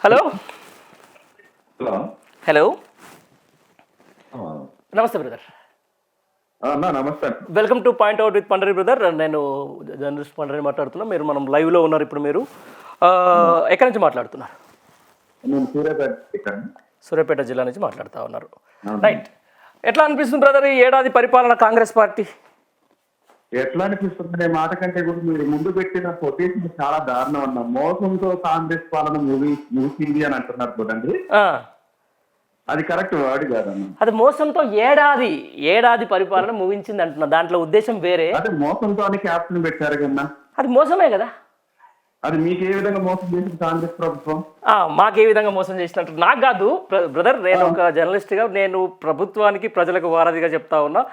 Hello hello hello ఆ, నమస్తే brother. అన్నా నమస్తే. Welcome to point out with Pandari brother. నేను జర్నలిస్ట్ పండరి మాట్లాడుతున్నా. మీరు లైవ్లో ఉన్నారు ఇప్పుడు. మీరు ఎక్కడి నుంచి మాట్లాడుతున్నారు? నేను సూర్యాపేట ఇక్కడ. సూర్యాపేట జిల్లా నుంచి మాట్లాడుతూ ఉన్నారు. అవును. రైట్. ఎట్లా అనిపిస్తుంది బ్రదర్ ఈ ఏడాది పరిపాలన కాంగ్రెస్ పార్టీ? ఎట్లా అనిపిస్తుంది అనే మాట కంటే కూడా మీరు ముందు పెట్టిన కొటేషన్ చాలా దారుణం అన్న. మోసంతో కాంగ్రెస్ పాలన ముగిసింది అని అంటున్నారు చూడండి, ఆ, అది కరెక్ట్ వర్డ్ కాదన్న. అది మోసంతో ఏడాది పరిపాలన ముగించింది అంటున్నా. దాంట్లో ఉద్దేశం వేరే. అదే మోసంతో అని క్యాప్షన్ పెట్టారు కన్నా, అది మోసమే కదా. అది మీకు ఏ విధంగా మోసం చేసింది కాంగ్రెస్ ప్రభుత్వం? మాకే విధంగా మోసం చేసినట్టు నాకు కాదు బ్రదర్. నేను ఒక జర్నలిస్ట్గా నేను ప్రభుత్వానికి ప్రజలకు వారధిగా చెప్తా ఉన్నా.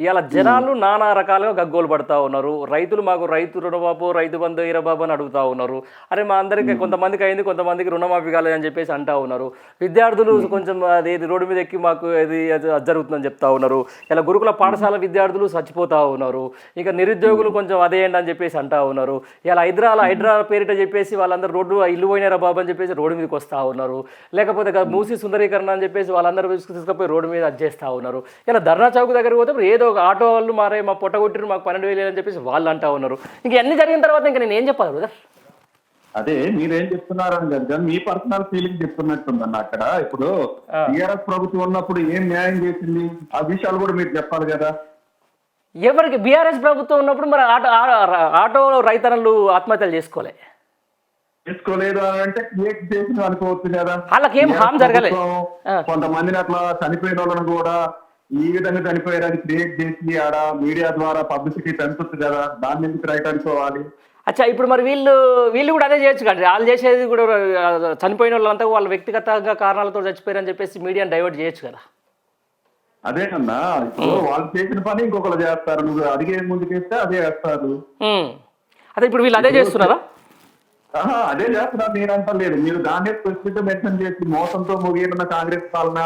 ఇవాళ జనాలు నానా రకాలుగా గగ్గోలు పడతా ఉన్నారు. రైతులు మాకు రైతు రుణమాపు, రైతు బంధు ఇరబాబు అని అడుగుతా ఉన్నారు. అరే మా అందరికి కొంతమందికి అయింది, కొంతమందికి రుణమాఫీ కాలేదని చెప్పేసి అంటా ఉన్నారు. విద్యార్థులు కొంచెం అది రోడ్డు మీద ఎక్కి మాకు అది జరుగుతుందని చెప్తా ఉన్నారు. ఇలా గురుకుల పాఠశాల విద్యార్థులు చచ్చిపోతా ఉన్నారు. ఇక నిరుద్యోగులు కొంచెం అదేంటి అని చెప్పేసి అంటా ఉన్నారు. ఇలా హైడ్రా పేరిట చెప్పేసి వాళ్ళందరూ రోడ్డు ఇల్లు పోయినారా బాబు అని చెప్పేసి రోడ్డు మీదకి వస్తూ ఉన్నారు. లేకపోతే మూసి సుందరీకరణ అని చెప్పేసి వాళ్ళందరూ తీసుకుపోయి రోడ్డు మీద చేస్తూ ఉన్నారు. ఇలా ధర్నా చౌక్ దగ్గర పోతే ఏదో ఒక ఆటో వాళ్ళు మారే మా పొట్టగొట్టిరు, మాకు 12,000 అని చెప్పేసి వాళ్ళు అంటా ఉన్నారు. ఇంక అన్ని జరిగిన తర్వాత ఇంకా నేను ఏం చెప్పాలి బ్రదర్? అదే మీరేం చెప్తున్నారని కదా, మీ పర్సనల్ ఫీలింగ్ చెప్తున్నట్టుందన్న. అక్కడ ఇప్పుడు టీఆర్ఎస్ ప్రభుత్వం ఉన్నప్పుడు ఏం న్యాయం చేసింది ఆ విషయాలు కూడా మీరు చెప్పాలి కదా. ఎవరికి? బీఆర్ఎస్ ప్రభుత్వం ఉన్నప్పుడు మరి ఆటో రైతన్నలు ఆత్మహత్యలు చేసుకోలేదు అంటే క్రియేట్ చేసిన అనుకోవచ్చు కదా. వాళ్ళకి ఏం హామ్ జరగలేదు. కొంతమందిని అట్లా చనిపోయిన వాళ్ళని కూడా ఈ విధంగా చనిపోయారని క్రియేట్ చేసి ఆడ మీడియా ద్వారా పబ్లిసిటీ పెంచొచ్చు కదా, దాన్ని ఎందుకు రైట్ అనుకోవాలి? అచ్చా, ఇప్పుడు మరి వీళ్ళు కూడా అదే చేయొచ్చు కదా. వాళ్ళు చేసేది కూడా చనిపోయిన వాళ్ళంతా వాళ్ళ వ్యక్తిగతంగా కారణాలతో చచ్చిపోయారని చెప్పేసి మీడియాని డైవర్ట్ చేయొచ్చు కదా. అదేనన్నా, ఇప్పుడు వాళ్ళు చేసిన పని ఇంకొకరు చేస్తారు, నువ్వు అడిగే ముందుకేస్తే అదే చేస్తారు. అదే ఇప్పుడు వీళ్ళు అదే చేస్తున్నారా? అదే చేస్తున్నారు, నేను అంటలేదు. మీరు దాన్నే స్పెసిఫిక్ గా మెన్షన్ చేసి మోసంతో ముగిన కాంగ్రెస్ పాలన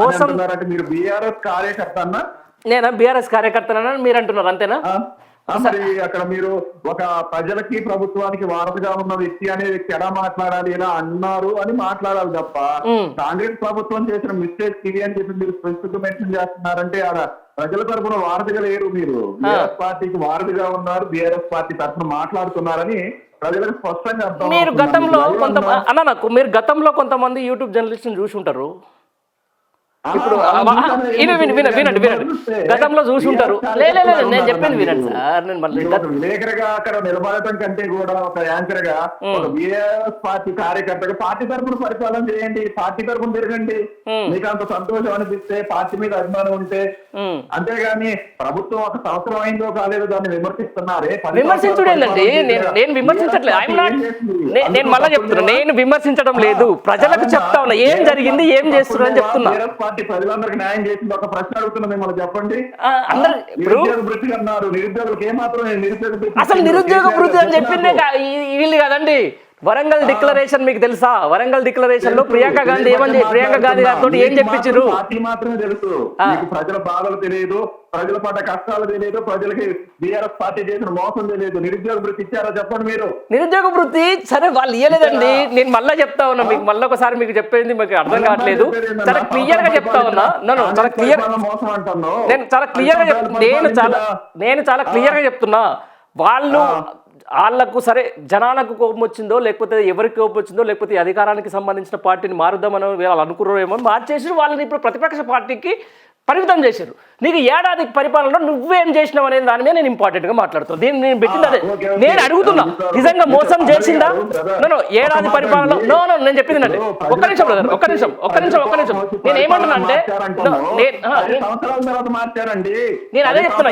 అంటున్నారంటే మీరు బీఆర్ఎస్ కార్యకర్త అన్నా? నేను బీఆర్ఎస్ కార్యకర్తనని మీరు అంటున్నారు, అంతేనా? మరి అక్కడ మీరు ఒక ప్రజలకి ప్రభుత్వానికి వారధిగా ఉన్న వ్యక్తి అనే వ్యక్తి ఎలా మాట్లాడాలి, ఎలా అన్నారు అని మాట్లాడాలి తప్ప కాంగ్రెస్ ప్రభుత్వం చేసిన మిస్టేక్స్ ఇవి అని చెప్పి మీరు స్పెసిఫిక్ గా మెన్షన్ చేస్తున్నారంటే ఆడ ప్రజల తరఫున వారధిగా లేరు. మీరు బీఆర్ఎస్ పార్టీకి వారధిగా ఉన్నారు, బీఆర్ఎస్ పార్టీ తరఫున మాట్లాడుతున్నారని ప్రజలకు స్పష్టంగా అర్థం. మీరు గతంలో కొంతమంది యూట్యూబ్ జర్నలిస్ట్ని చూసి ఉంటారు. ఇప్పుడు వినండి, గతంలో చూసి ఉంటారు. నేను చెప్పింది వినండి సార్. నేను మళ్ళీ విలేకరుగా అక్కడ నిలబడటం కంటే కూడా ఒక యాంకర్ గా ఒక బీఆర్ఎస్ పార్టీ కార్యకర్తగా పార్టీ తరఫున పరిపాలన చేయండి, పార్టీ తరఫున తిరగండి. మీకు అంత సంతోషం అనిపిస్తే, పార్టీ మీద అభిమానం ఉంటే. అంతేగాని ప్రభుత్వం ఒక సంవత్సరం అయిందో కాలేదో దాన్ని విమర్శిస్తున్నారే. విమర్శించడండి, నేను విమర్శించట్లేదు. నేను మళ్ళీ చెప్తున్నా, నేను విమర్శించడం లేదు, ప్రజలకు చెప్తా ఉన్నా ఏం జరిగింది, ఏం చేస్తున్నారని చెప్తున్నా. పార్టీ ప్రజలందరికీ న్యాయం చేసింది. ఒక ప్రశ్న అడుగుతున్నా మిమ్మల్ని, చెప్పండి. నిరుద్యోగ వృత్తి అన్నారు, నిరుద్యోగులకు ఏమాత్రం అసలు నిరుద్యోగ వృత్తి అని చెప్పిందే వీళ్ళు కదండి. వరంగల్ డిక్లరేషన్ మీకు తెలుసా? వరంగల్ డిక్లరేషన్ లో ప్రియాంక గాంధీ ఏమని, ప్రియాంక గాంధీ గారితో ఏం చెప్పించారు? పార్టీ మాత్రమే తెలుసు, ప్రజల బాధలు తెలియదు, ప్రజల పడ్డ కష్టాలు తెలియదు, ప్రజలకి బీఆర్ఎస్ పార్టీ చేసిన మోసం తెలియదు. నిరుద్యోగ వృత్తి ఇచ్చారా చెప్పండి మీరు? నిరుద్యోగ వృత్తి సరే వాళ్ళు ఇయ్యలేదండి. నేను మళ్ళీ చెప్తా ఉన్నా మీకు, మళ్ళీ ఒకసారి మీకు చెప్పేది మీకు అర్థం కావట్లేదు. చాలా క్లియర్ గా చెప్తా ఉన్నా. చాలా క్లియర్, మోసం అంటున్నాను. నేను చాలా క్లియర్ గా నేను చాలా క్లియర్ గా చెప్తున్నా. వాళ్ళకు సరే జనాలకు కోపం వచ్చిందో, లేకపోతే ఎవరికి కోపం వచ్చిందో, లేకపోతే అధికారానికి సంబంధించిన పార్టీని మారుద్దామని వాళ్ళు అనుకున్నారేమో, మార్చేసి వాళ్ళని ఇప్పుడు ప్రతిపక్ష పార్టీకి పరిమితం చేశారు. నీకు ఏడాది పరిపాలనలో నువ్వేం చేసినావు అనే దాని మీద నేను ఇంపార్టెంట్గా మాట్లాడుతున్నాను. దీన్ని నేను పెట్టింది అదే. నేను అడుగుతున్నా, నిజంగా మోసం చేసిందా? ఏడాది పరిపాలనలో నేను చెప్పింది అంటే ఒక్క నిమిషం బ్రదర్, ఒక్క నిమిషం. నేను ఏమంటున్నా అంటే నేను అదే చెప్తున్నా.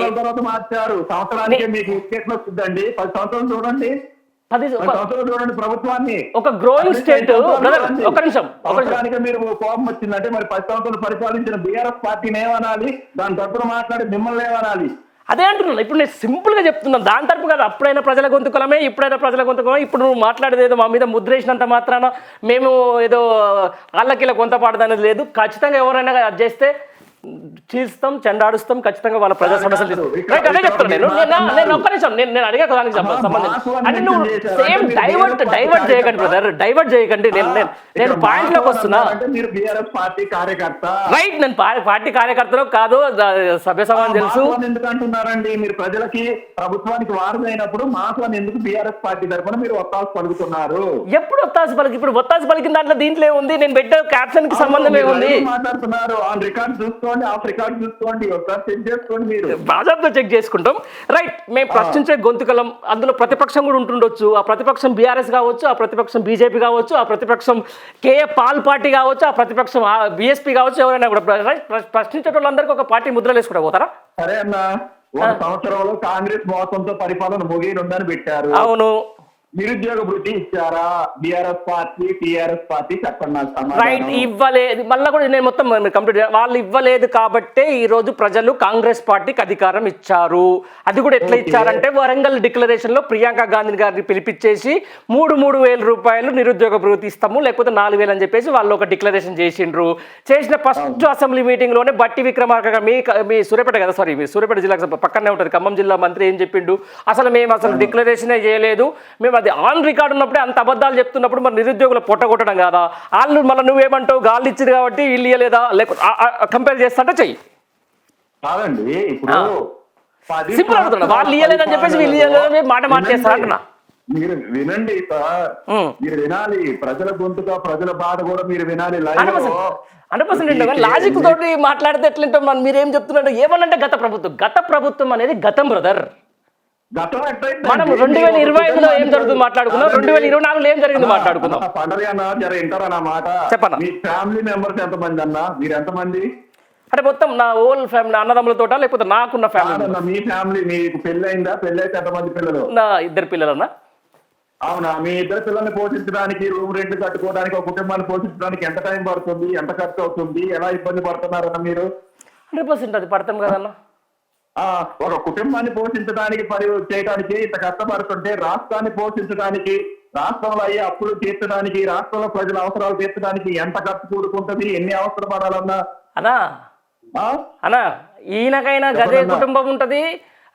చూడండి ప్రభుత్వాన్ని ఒక గ్రోయింగ్ స్టేట్. ఒక నిమిషం, మీరు కోపం వచ్చిందంటే మరి 10 సంవత్సరాలు పరిపాలించిన బీఆర్ఎస్ పార్టీని ఏమనాలి? దాని తరపున మాట్లాడి మిమ్మల్ని ఏమనాలి? అదే అంటున్నాను. ఇప్పుడు నేను సింపుల్ గా చెప్తున్నాను, దాని తరపు కాదు. అప్పుడైనా ప్రజల గొంతుకులమే, ఇప్పుడైనా ప్రజల గొంతుకులమే. ఇప్పుడు నువ్వు మాట్లాడేది ఏదో మా మీద ముద్రేసినంత మాత్రాన మేము ఏదో వాళ్ళకి ఇలా గొంత పాడదనేది లేదు. ఖచ్చితంగా ఎవరైనా అది చేస్తే చీల్స్తాం, చెండాడుస్తాం, ఖచ్చితంగా వాళ్ళ ప్రజా సమస్యలు కాదు, ఇక్కడ- రైట్ అదే చెప్తాను నేను ఇక్కడ నేను- నేను ఒక్క నిమిషం నేను అడిగే దానికి సంబంధించి అంటే నువ్వు సేమ్ డైవర్ట్ చేయకండి బ్రదర్, డైవర్ట్ చేయకండి. నేను పాయింట్ లోకి వస్తున్నా. మీరు బీఆర్ఎస్ పార్టీ కార్యకర్త రైట్, నేను పార్టీ కార్యకర్తలో కాదు, సభ్య సమాజం తెలుసు. మాటలను ఎందుకు అంటున్నారండి? మీరు ప్రజలకి ప్రభుత్వానికి వారదైనప్పుడు మాటలను ఎందుకు బీఆర్ఎస్ పార్టీ తరఫున మీరు ఒత్తాసు పలుకుతున్నారు? ఎప్పుడు ఒత్తాసు పలికి, ఇప్పుడు ఒత్తాసు పలికిన దాంట్లో దీంట్లో ఏముంది? నేను పెట్టే క్యాప్షన్ కి సంబంధం ఏముంది? మాట్లాడుతున్నారు ఆన్ రికార్డ్ చూసుకోండి, ఆఫ్ రికార్డ్ చూసుకోండి, ఒకసారి చెక్ చేసుకోండి. మీరు భాజపాతో చెక్ చేసుకుంటాం. రైట్, మేము ప్రశ్నించే గొంతుకలం. అందులో ప్రతిపక్షం కూడా ఉంటుండొచ్చు. ఆ ప్రతిపక్షం బీఆర్ఎస్ కావచ్చు, ఆ ప్రతిపక్షం బీజేపీ కావచ్చు, ఆ ప్రతిపక్షం కేఏ పాల్ పార్టీ కావచ్చు, ఆ ప్రతిపక్షం బీఎస్పీ కావచ్చు, ఎవరైనా కూడా ప్రశ్నించే వాళ్ళందరికీ ఒక పార్టీ ముద్రలు వేసుకుంటా పోతారా? సరే అన్న, ఒక సంవత్సరంలో కాంగ్రెస్ మోసంతో పరిపాలన ముగినుందని పెట్టారు. అవును. నిరుద్యోగ వృత్తి ఇచ్చారా? బీఆర్ఎస్ పార్టీ, టీఆర్ఎస్ పార్టీ చెప్పండి నాకు సమాధానం. రైట్, ఇవ్వలేదు. మళ్ళీ కూడా నేను మొత్తం కంప్లీట్ వాళ్ళు ఇవ్వలేదు కాబట్టే ఈ రోజు ప్రజలు కాంగ్రెస్ పార్టీకి అధికారం ఇచ్చారు. అది కూడా ఎట్లా ఇచ్చారంటే వరంగల్ డిక్లరేషన్ లో ప్రియాంక గాంధీ గారిని పిలిపించేసి 3,000 రూపాయలు నిరుద్యోగ భృతి ఇస్తాము, లేకపోతే 4,000 అని చెప్పేసి వాళ్ళు ఒక డిక్లరేషన్ చేసిండ్రు. చేసిన ఫస్ట్ అసెంబ్లీ మీటింగ్ లోనే బట్టి విక్రమార్క గారు, మీ సూర్యాపేట కదా, సారీ మీ సూర్యాపేట జిల్లాకు పక్కనే ఉంటుంది, ఖమ్మం జిల్లా మంత్రి ఏం చెప్పిండు? మేము అసలు డిక్లరేషనే చేయలేదు, మేము అది ఆన్ రికార్డ్ ఉన్నప్పుడే అంత అబద్ధాలు చెప్తున్నప్పుడు మరి నిరుద్యోగులు పొట్టగొట్టడం కాదా? వాళ్ళు మళ్ళీ నువ్వేమంటావు గాళ్ళు ఇచ్చింది కాబట్టి వీళ్ళు ఇవ్వలేదా, లేకపోతే కంపేర్ చేస్తుంటే చెయ్యి. కాదండి, ఇప్పుడు సింపుల్ అడుగుతున్నా, వాళ్ళు ఇవ్వలేదని చెప్పేసి వీళ్ళు ఇవ్వలేదని మాట చేస్తారు అంటున్నా. మీరు వినండి సార్, మీరు వినాలి. ప్రజల గొంతుగా ప్రజల బాధ కూడా మీరు వినాలి. 100% లాజిక్ తోటి మాట్లాడితే ఎట్లంటే మీరేం చెప్తున్నారు? ఏమనంటే గత ప్రభుత్వం అనేది గతం బ్రదర్. మనం 2025లో ఏం జరుగుతుంది మాట్లాడుకుందాం, 2024లో ఏం జరిగింది మాట్లాడుకుందాం. పండగ అన్న జర వింటారా మాట? చెప్పన్నా. మీ ఫ్యామిలీ మెంబర్స్ ఎంతమంది అన్న? మీరు ఎంతమంది? అంటే మొత్తం నా ఓల్ ఫ్యామిలీ అన్నదమ్ములతోట, లేకపోతే నాకున్న ఫ్యామిలీ? మీ ఫ్యామిలీ, మీకు పెళ్లి అయిందా? పెళ్లి అయితే ఎంతమంది పిల్లలు? నా 2 పిల్లలన్నా. అవునా? మీ 2 పిల్లల్ని పోషించడానికి, రూమ్ రెంట్ కట్టుకోవడానికి, ఒక కుటుంబాన్ని పోషించడానికి ఎంత టైం పడుతుంది? ఎంత ఖర్చు అవుతుంది? ఎలా ఇబ్బంది పడుతున్నారన్న మీరు? 100% అది పడతాం కదన్నా. ఒక కుటుంబాన్ని పోషించడానికి చేయడానికి ఇంత కష్టపడుతుంటే, రాష్ట్రాన్ని పోషించడానికి, రాష్ట్రంలో అయ్యే అప్పులు తీర్చడానికి, రాష్ట్రంలో ప్రజల అవసరాలు తీర్చడానికి ఎంత ఖర్చు కూడుకుంటుంది? ఎన్ని అవసరం పడాలన్నా? అన్నా ఈయనకైనా గదే కుటుంబం ఉంటది,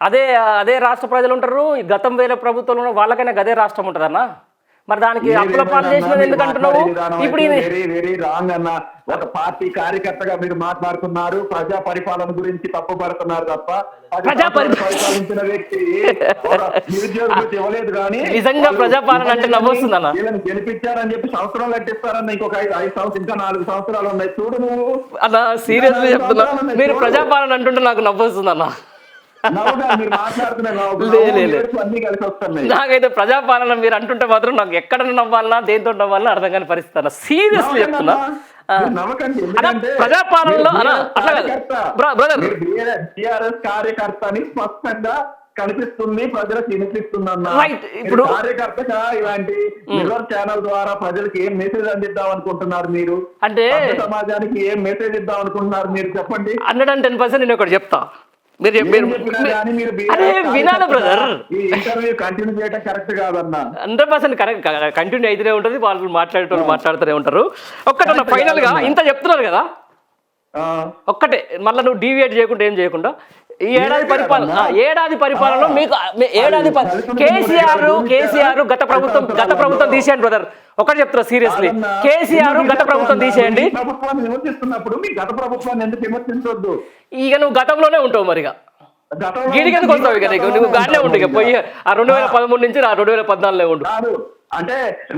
అదే రాష్ట్ర ప్రజలు ఉంటారు. గతం వేరే ప్రభుత్వంలో వాళ్ళకైనా గదే రాష్ట్రం ఉంటది అన్న. మరి దానికి అప్పుల పాలు చేసినది ఎందుకు అంటున్నావు? ఇప్పుడు వెరీ రాంగ్ అన్న. ఒక పార్టీ కార్యకర్తగా మీరు మాట్లాడుతున్నారు, ప్రజా పరిపాలన గురించి తప్పు పడుతున్నారు తప్ప పరిపాలించిన వ్యక్తి నిరుద్యోగ ఇవ్వలేదు. కానీ నిజంగా ప్రజాపాలన అంటే నవ్వొస్తుంది అన్న. వీళ్ళని గెలిపించారని చెప్పి సంవత్సరాలు కట్టిస్తారన్న. ఇంకొక 5 సంవత్సరాలు, ఇంకా 4 సంవత్సరాలు ఉన్నాయి. చూడు నువ్వు అన్న, సీరియస్లీ చెప్తున్నా, మీరు ప్రజాపాలన అంటుంటే నాకు నవ్వొస్తుంది అన్న. నాకైతే ప్రజాపాలన మీరు అంటుంటే మాత్రం నాకు ఎక్కడ నవ్వాలన్నా, దేంతో నవ్వాలన్నా అర్థం కాని పరిస్థితి అన్న. సీరియస్లీ చెప్తున్నా. ప్రజాపాలనలో అట్లా బ్రదర్ కార్యకర్తని స్పష్టంగా కనిపిస్తుంది, ప్రజలకు వినిపిస్తుంది. ఇప్పుడు కార్యకర్తగా ఇలాంటి మిర్రర్ ఛానల్ ద్వారా ప్రజలకు ఏం మెసేజ్ అందిద్దాం అనుకుంటున్నారు మీరు? అంటే సమాజానికి ఏం మెసేజ్ ఇద్దాం అనుకుంటున్నారు మీరు? చెప్పండి. 110% నేను ఒకటి చెప్తా. వినాలి బ్రదర్, కంటిన్యూ చేయడం కరెక్ట్ కాదన్న. 100% కరెక్ట్, కంటిన్యూ అయితేనే ఉంటుంది. వాళ్ళు మాట్లాడుతూనే ఉంటారు. ఒక్కటన్నా ఫైనల్ గా ఇంత చెప్తున్నారు కదా, ఒక్కటే మళ్ళీ నువ్వు డీవియేట్ చేయకుండా ఏం చేయకుండా ఈ ఏడాది పరిపాలనలో మీకు కేసీఆర్ గత ప్రభుత్వం తీసేయండి బ్రదర్. ఒకటి చెప్తున్నా సీరియస్లీ, కేసీఆర్ గత ప్రభుత్వం తీసేయండి. ప్రభుత్వాన్ని విమర్శిస్తున్నప్పుడు మీ గత ప్రభుత్వాన్ని ఎందుకు విమర్శించొద్దు? ఇక నువ్వు గతంలోనే ఉంటావు మరిగా, గీడికి ఎందుకు వస్తావు? ఇక నువ్వు గానే ఉండు. ఇక పోయి 2013 నుంచి 2014 ఉండు. అంటే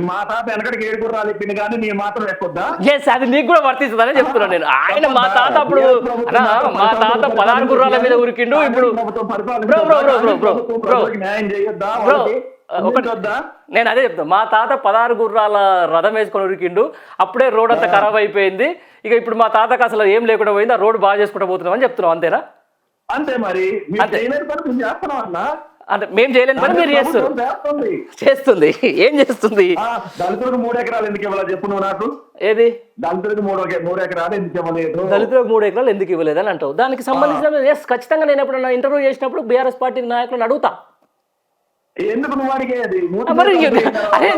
మా తాత వెనకడికి 7 గుర్రాలు ఇప్పింది కానీ నీ మాత్రం ఎక్కుద్దా? ఎస్, అది నీకు కూడా వర్తిస్తుందని చెప్తున్నాను నేను. ఆయన మా తాత అప్పుడు మా తాత 16 గుర్రాల మీద ఉరికిండు. ఇప్పుడు నేను అదే చెప్తాను, మా తాత 16 గుర్రాల రథం వేసుకొని ఉరికిండు. అప్పుడే రోడ్ అంతా ఖరాబ్ అయిపోయింది. ఇక ఇప్పుడు మా తాతకు అసలు ఏం లేకుండా పోయింది, ఆ రోడ్ బాగా చేసుకుంటూ పోతున్నాం అని చెప్తున్నాం. అంతేనా? అంతే. మరి చేస్తున్నాం అన్న. అంటే మేము చేయలేని పని మీరు చేస్తుంది. ఏం చేస్తుంది? దళితులకు 3 ఎకరాలు ఎందుకు ఇవ్వలేదు చెప్పు నువ్వు నాకు. ఏది దళితులకు 3 ఎకరాలు ఎందుకు ఇవ్వలేదు? దళితులకు 3 ఎకరాలు ఎందుకు ఇవ్వలేదు అని అంటావు. దానికి సంబంధించిన ఖచ్చితంగా నేను ఎప్పుడన్నా ఇంటర్వ్యూ చేసినప్పుడు బీఆర్ఎస్ పార్టీ నాయకులను అడుగుతా. ఎందుకు నువ్వు అడిగేది మరి అరే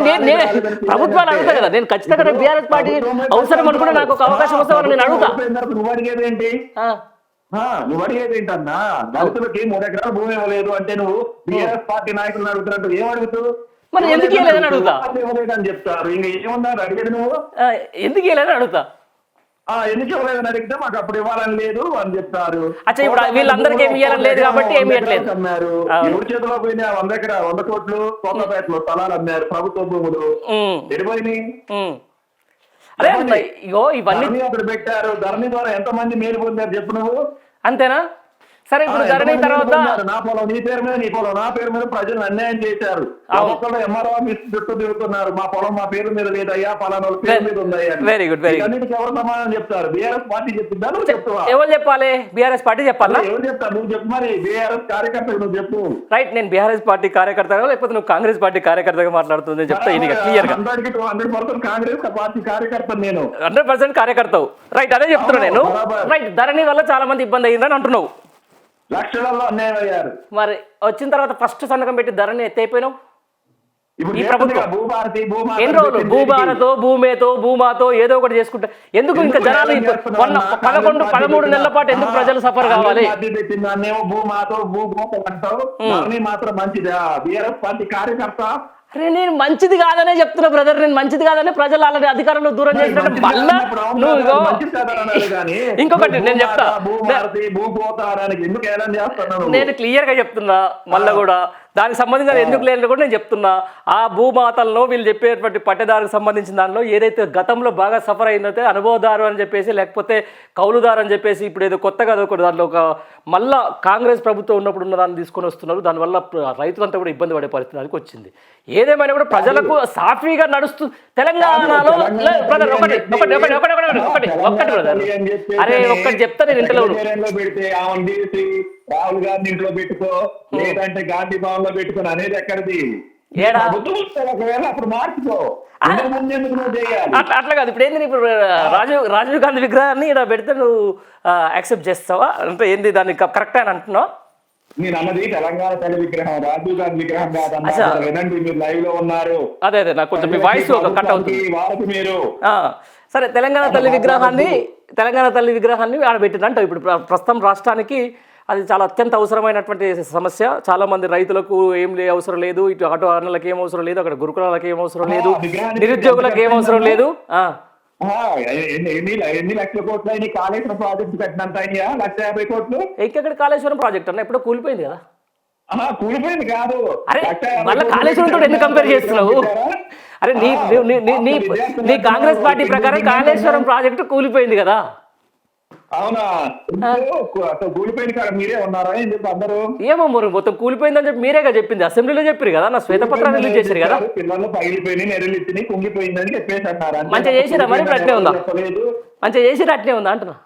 ప్రభుత్వాలు అడుగుతా కదా, నేను ఖచ్చితంగా బీఆర్ఎస్ పార్టీ అవసరం అనుకుంటే నాకు ఒక అవకాశం వస్తామని నేను అడుగుతా. నువ్వు అడిగేది ఏంటి? నువ్వు అడిగేది ఏంటన్నా? దళితులకి 3 ఎకరాల భూమి ఇవ్వలేదు అంటే నువ్వు బీఆర్ఎస్ పార్టీ నాయకులను అడుగుతున్నట్టు ఏం అడుగుతావు? మరి ఎందుకు ఇవ్వలేదని అడుగుతా. ఇవ్వలేదని చెప్తారు. ఇంకా ఏమన్నారు అడిగేది నువ్వు? ఎందుకు ఇవ్వలేదని అడుగుతా. ఎందుకు ఇవ్వలేదని అడిగితే మాకు అప్పుడు ఇవ్వాలని లేదు అని చెప్తారు. అచ్చా, ఇప్పుడు వీళ్ళందరికీ ఏమి ఇవ్వాలని లేదు కాబట్టి ఏమి ఇవ్వట్లేదు అన్నారు. ఎవరి చేతిలో పోయినా 100 కోట్లు కోటపేటలో స్థలాలు అమ్మారు, ప్రభుత్వ భూములు ఎడిపోయినాయి. అదే ఇగో ఇవన్నీ అప్పుడు పెట్టారు. ధరణి ద్వారా ఎంతమంది మేలు పొందారు చెప్పు నువ్వు? అంతేనా? సరే, ఇప్పుడు ధరణి తర్వాత నా పొలం నీ పేరు మీద, నీ పొలం నా పేరు మీద ప్రజలు అన్యాయం చేశారు. ఒక్కళ్ళు ఎంఆర్ఓ ఆఫీస్ చుట్టూ తిరుగుతున్నారు. మా పొలం మా పేరు మీద లేదయ్యా, పలానా పేరు మీద ఉందయ్యా. Very good, very good. అన్నిటికీ ఎవరు సమాధానం చెప్తారు? బీఆర్ఎస్ పార్టీ చెప్తుందా నువ్వు చెప్తావా? ఎవరు చెప్పాలి? బీఆర్ఎస్ పార్టీ చెప్పాలా? ఎవరు చెప్తారు? నువ్వు చెప్పు. మరి బీఆర్ఎస్ కార్యకర్తలు నువ్వు చెప్పు. రైట్, నేను బీఆర్ఎస్ పార్టీ కార్యకర్తగా లేకపోతే నువ్వు కాంగ్రెస్ పార్టీ కార్యకర్తగా మాట్లాడుతుంది చెప్తా. క్లియర్ గా 100% కాంగ్రెస్ పార్టీ కార్యకర్త నేను. 100% కార్యకర్తవు. రైట్, అదే చెప్తున్నా నేను. రైట్, ధరణి వల్ల చాలా మంది ఇబ్బంది అయ్యిందని అంటున్నావు. లక్షలలో అన్యాయం అయ్యారు. మరి వచ్చిన తర్వాత ఫస్ట్ సంతకం పెట్టి ధరణి ఎత్తైపోయినావు. ఈ ప్రభుత్వం ఎన్ని రోజులు భూభారతో భూమాతో ఏదో ఒకటి చేసుకుంటా ఎందుకు? ఇంకా జనాలు 11-13 నెలల పాటు ఎందుకు ప్రజలు సఫర్ కావాలి? భూమాతో మాత్రం మంచిదా? బీఆర్ఎస్ పార్టీ కార్యకర్త. అరే, నేను మంచిది కాదనే చెప్తున్నా బ్రదర్. నేను మంచిది కాదనే ప్రజలు అలాంటి అధికారంలో దూరం చేసినట్టు మళ్ళా నువ్వు ఇంకొకటి నేను చెప్తా. నేను క్లియర్ గా చెప్తున్నా మళ్ళా కూడా దానికి సంబంధించిన ఎందుకు లేని కూడా నేను చెప్తున్నా. ఆ భూమాతల్లో వీళ్ళు చెప్పేటువంటి పట్టేదారుకు సంబంధించిన దానిలో ఏదైతే గతంలో బాగా సఫర్ అయినతే అనుభవదారు అని చెప్పేసి, లేకపోతే కౌలుదారు అని చెప్పేసి, ఇప్పుడు ఏదో కొత్తగా ఒకటి దాంట్లో ఒక మళ్ళా కాంగ్రెస్ ప్రభుత్వం ఉన్నప్పుడు ఉన్న దాన్ని తీసుకొని వస్తున్నారు. దానివల్ల రైతులంతా కూడా ఇబ్బంది పడే పరిస్థితికి వచ్చింది. ఏదేమైనా కూడా ప్రజలకు సాఫీగా నడుస్తూ తెలంగాణలో బ్రదర్ ఒక్కటి బ్రదర్, అరే ఒక్కటి చెప్తా నేను ఇంట్లో రాహుల్ గాంధీ ఇంట్లో పెట్టుకో, లేదంటే గాంధీ భవన్ లో పెట్టుకుని అనేది ఎక్కడిది? ఒకవేళ అప్పుడు మార్చుకో. అట్లా కాదు. ఇప్పుడు ఏంది, ఇప్పుడు రాజీవ్ గాంధీ విగ్రహాన్ని ఇక్కడ పెడితే నువ్వు యాక్సెప్ట్ చేస్తావా? అంటే ఏంది దాన్ని కరెక్ట్ అని అంటున్నావు? నేను అన్నది తెలంగాణ తల్లి విగ్రహం, రాజీవ్ గాంధీ విగ్రహం కాదన్నా. వినండి, మీరు లైవ్ లో ఉన్నారు. అదే నాకు కొంచెం మీ వాయిస్ కట్ అవుతుంది. వాళ్ళకి మీరు సరే, తెలంగాణ తల్లి విగ్రహాన్ని ఆడ పెట్టిందంట. ఇప్పుడు ప్రస్తుతం రాష్ట్రానికి అది చాలా అత్యంత అవసరమైనటువంటి సమస్య. చాలా మంది రైతులకు ఏం అవసరం లేదు, ఇటు ఆటో అన్నలకు ఏం అవసరం లేదు, అక్కడ గురుకులాలకు ఏం అవసరం లేదు, నిరుద్యోగులకు ఏం అవసరం లేదు. ఎన్ని లక్షల కోట్లు అయినా కాళేశ్వరం ప్రాజెక్టు కట్టినంత అయినా 150 కోట్లు. ఇంకెక్కడ కాళేశ్వరం ప్రాజెక్ట్ అన్న ఎప్పుడో కూలిపోయింది కదా. కూలిపోయింది కాదు. అరే, మళ్ళీ కాళేశ్వరంతో ఎందుకు కంపేర్ చేస్తున్నావు? అరే, నీ కాంగ్రెస్ పార్టీ ప్రకారం కాళేశ్వరం ప్రాజెక్టు కూలిపోయింది కదా. అవునా? కూలిపోయిన కాడ మీరే ఉన్నారా ఏం చెప్పి అందరూ? ఏమో మరి మొత్తం కూలిపోయిందని చెప్పి మీరేగా చెప్పింది, అసెంబ్లీలో చెప్పారు కదా, నా శ్వేతపత్రాన్ని రిలీజ్ చేశారు కదా. పిల్లలు పగిలిపోయినాయి, నెరలు ఇచ్చి కుంగిపోయిందని చెప్పేసి అన్నారు. మంచిగా చేసిరా మరి? అట్నే ఉందా? మంచిగా చేసిరా అట్నే ఉందా అంటున్నా.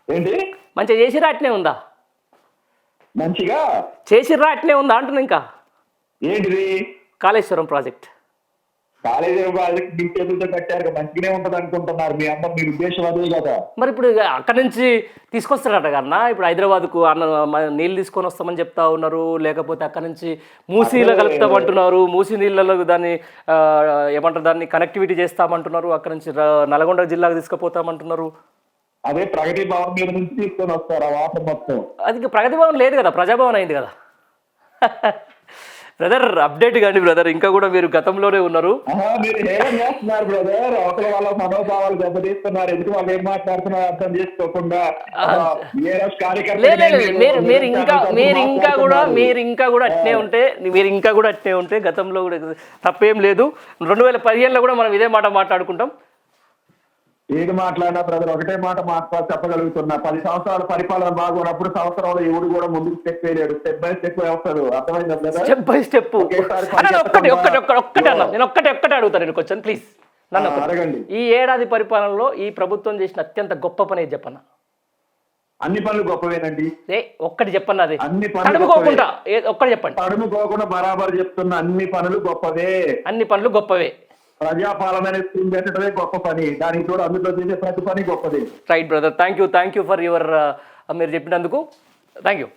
ఏంటి మంచిగా చేసిరా అట్నే ఉందా? మంచిగా చేసిర్రా అట్నే ఉందా అంటున్నా. ఇంకా ఏంటిది? కాళేశ్వరం ప్రాజెక్ట్ చేతులతో కట్టారు, మంచిగానే ఉంటది అనుకుంటున్నారు మీ అమ్మ. మీ ఉద్దేశం అదే కదా. మరి ఇప్పుడు అక్కడ నుంచి తీసుకొస్తారట కన్నా. ఇప్పుడు హైదరాబాద్కు నీళ్ళు తీసుకొని వస్తామని చెప్తా ఉన్నారు, లేకపోతే అక్కడ నుంచి మూసీలో కలుపుతామంటున్నారు, మూసీ నీళ్ళలో దాన్ని ఏమంటారు దాన్ని కనెక్టివిటీ చేస్తామంటున్నారు, అక్కడ నుంచి నల్గొండ జిల్లాకు తీసుకుపోతామంటున్నారు. అదే ప్రగతి భవన్ మీద నుంచి తీసుకొని వస్తారు ఆ వాటర్ మొత్తం. అది ప్రగతి భవన్ లేదు కదా, ప్రజాభవన్ అయింది కదా. బ్రదర్ అప్డేట్ కానీ బ్రదర్, ఇంకా కూడా మీరు గతంలోనే ఉన్నారు. మీరు ఏం చేస్తున్నారు బ్రదర్? అవతల వాళ్ళ మనోభావాలు దెబ్బతీస్తున్నారు. ఎందుకు వాళ్ళు ఏం మాట్లాడుతున్నారు అర్థం చేసుకోకుండా. మీరు ఇంకా కూడా అట్నే ఉంటే గతంలో కూడా తప్పేం లేదు. 2015లో కూడా మనం ఇదే మాట మాట్లాడుకుంటాం. ఏది మాట్లాడినా బ్రదర్ ఒకటే మాట చెప్పగలుగుతున్నా. 10 సంవత్సరాల పరిపాలన బాగున్నప్పుడు సంవత్సరంలో ఎవడు కూడా ముందుకు స్టెప్ వేయలేడు. స్టెప్ బై స్టెప్ వస్తారు. అర్థమైందా బ్రదర్? Step by step. నేను ఒక్కటే అడుగుతాను నేను క్వశ్చన్ ప్లీజ్ నన్ను అడగండి. ఈ ఏడాది పరిపాలనలో ఈ ప్రభుత్వం చేసిన అత్యంత గొప్ప పని ఏది చెప్పన్నా? అన్ని పనులు గొప్పవేనండి. ఒక్కటి చెప్పన్నా. అది అన్ని తడుముకోకుండా ఒక్కటి చెప్పండి. తడుముకోకుండా బరాబర్ చెప్తున్నా. అన్ని పనులు గొప్పవే. ప్రజాపాలన పెట్టడమే గొప్ప పని. దానికి కూడా అందులో చేసే ప్రతి పని గొప్పది. Right brother, thank you for your మీరు చెప్పినందుకు. Thank you.